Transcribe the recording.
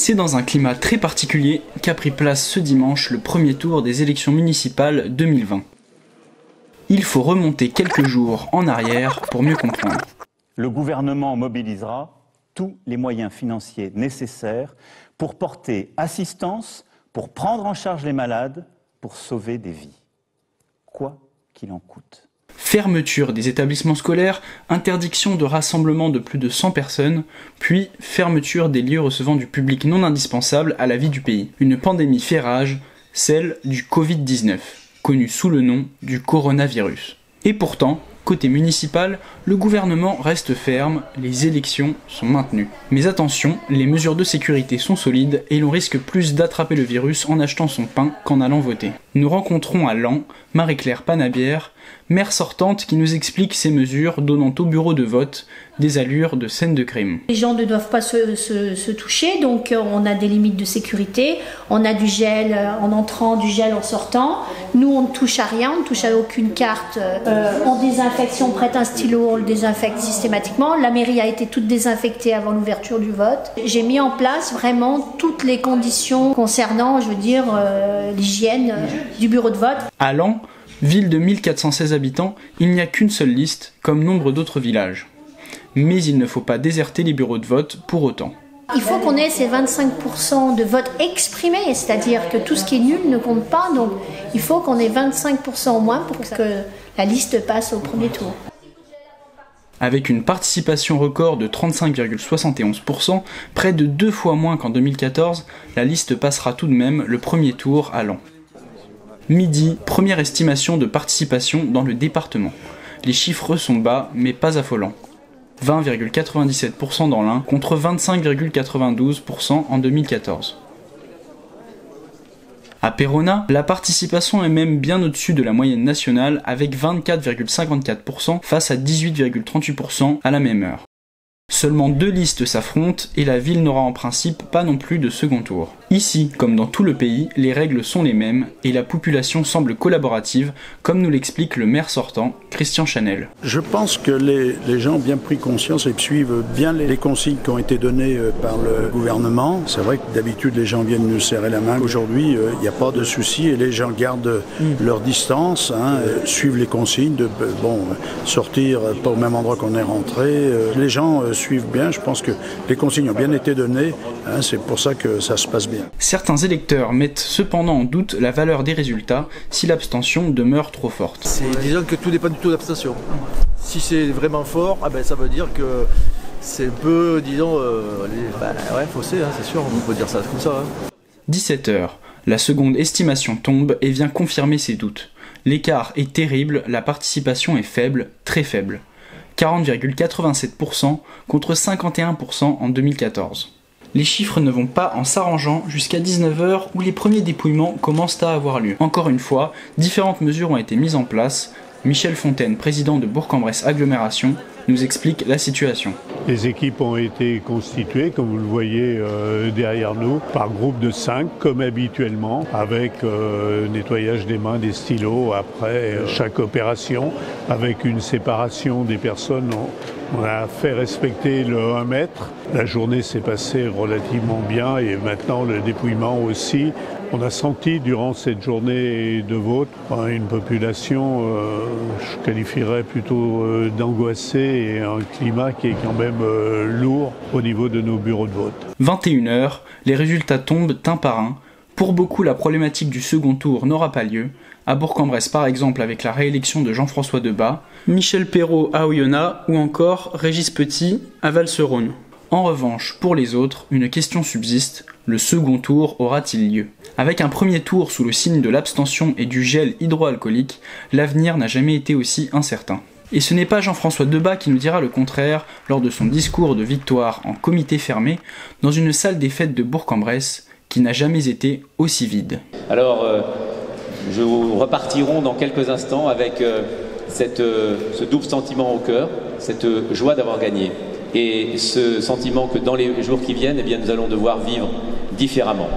C'est dans un climat très particulier qu'a pris place ce dimanche le premier tour des élections municipales 2020. Il faut remonter quelques jours en arrière pour mieux comprendre. Le gouvernement mobilisera tous les moyens financiers nécessaires pour porter assistance, pour prendre en charge les malades, pour sauver des vies, quoi qu'il en coûte. Fermeture des établissements scolaires, interdiction de rassemblement de plus de 100 personnes, puis fermeture des lieux recevant du public non indispensable à la vie du pays. Une pandémie fait rage, celle du Covid-19, connue sous le nom du coronavirus. Et pourtant, côté municipal, le gouvernement reste ferme, les élections sont maintenues. Mais attention, les mesures de sécurité sont solides et l'on risque plus d'attraper le virus en achetant son pain qu'en allant voter. Nous rencontrons à Laon Marie-Claire Panabière, maire sortante qui nous explique ces mesures donnant au bureau de vote des allures de scène de crime. Les gens ne doivent pas se toucher, donc on a des limites de sécurité, on a du gel en entrant, du gel en sortant. Nous on ne touche à rien, on ne touche à aucune carte. On désinfecte, si on prête un stylo, on le désinfecte systématiquement. La mairie a été toute désinfectée avant l'ouverture du vote. J'ai mis en place vraiment toutes les conditions concernant, je veux dire, l'hygiène du bureau de vote. À Laon, ville de 1416 habitants, il n'y a qu'une seule liste, comme nombre d'autres villages. Mais il ne faut pas déserter les bureaux de vote pour autant. Il faut qu'on ait ces 25% de vote exprimé, c'est-à-dire que tout ce qui est nul ne compte pas, donc il faut qu'on ait 25% au moins pour que la liste passe au premier tour. Avec une participation record de 35,71%, près de 2 fois moins qu'en 2014, la liste passera tout de même le premier tour à Laon. Midi, première estimation de participation dans le département. Les chiffres sont bas, mais pas affolants. 20,97% dans l'Ain contre 25,92% en 2014. À Péronne, la participation est même bien au-dessus de la moyenne nationale avec 24,54% face à 18,38% à la même heure. Seulement 2 listes s'affrontent et la ville n'aura en principe pas non plus de second tour. Ici, comme dans tout le pays, les règles sont les mêmes et la population semble collaborative, comme nous l'explique le maire sortant, Christian Chanel. Je pense que les gens ont bien pris conscience et suivent bien les consignes qui ont été données par le gouvernement. C'est vrai que d'habitude les gens viennent nous serrer la main. Aujourd'hui, il n'y a pas de souci et les gens gardent leur distance, suivent les consignes de sortir pas au même endroit qu'on est rentré. Les gens suivent bien, je pense que les consignes ont bien été données, c'est pour ça que ça se passe bien. Certains électeurs mettent cependant en doute la valeur des résultats si l'abstention demeure trop forte. Disons que tout dépend du taux d'abstention. Si c'est vraiment fort, ça veut dire que c'est un peu, disons, faussé, c'est sûr, on peut dire ça comme ça. 17h, la seconde estimation tombe et vient confirmer ses doutes. L'écart est terrible, la participation est faible, très faible. 40,87% contre 51% en 2014. Les chiffres ne vont pas en s'arrangeant jusqu'à 19h où les premiers dépouillements commencent à avoir lieu. Encore une fois, différentes mesures ont été mises en place. Michel Fontaine, président de Bourg-en-Bresse Agglomération, nous explique la situation. Les équipes ont été constituées, comme vous le voyez derrière nous, par groupe de 5, comme habituellement, avec nettoyage des mains, des stylos après chaque opération, avec une séparation des personnes. On a fait respecter le 1 mètre. La journée s'est passée relativement bien et maintenant le dépouillement aussi. On a senti durant cette journée de vote une population, je qualifierais plutôt d'angoissée et un climat qui est quand même lourd au niveau de nos bureaux de vote. 21h, les résultats tombent un par un. Pour beaucoup, la problématique du second tour n'aura pas lieu. À Bourg-en-Bresse, par exemple, avec la réélection de Jean-François Debat, Michel Perrault à Oyonnax ou encore Régis Petit à Val-Serone. En revanche, pour les autres, une question subsiste, le second tour aura-t-il lieu? Avec un premier tour sous le signe de l'abstention et du gel hydroalcoolique, l'avenir n'a jamais été aussi incertain. Et ce n'est pas Jean-François Debat qui nous dira le contraire lors de son discours de victoire en comité fermé dans une salle des fêtes de Bourg-en-Bresse qui n'a jamais été aussi vide. Alors, nous repartirons dans quelques instants avec ce double sentiment au cœur, cette joie d'avoir gagné. Et ce sentiment que dans les jours qui viennent, nous allons devoir vivre différemment.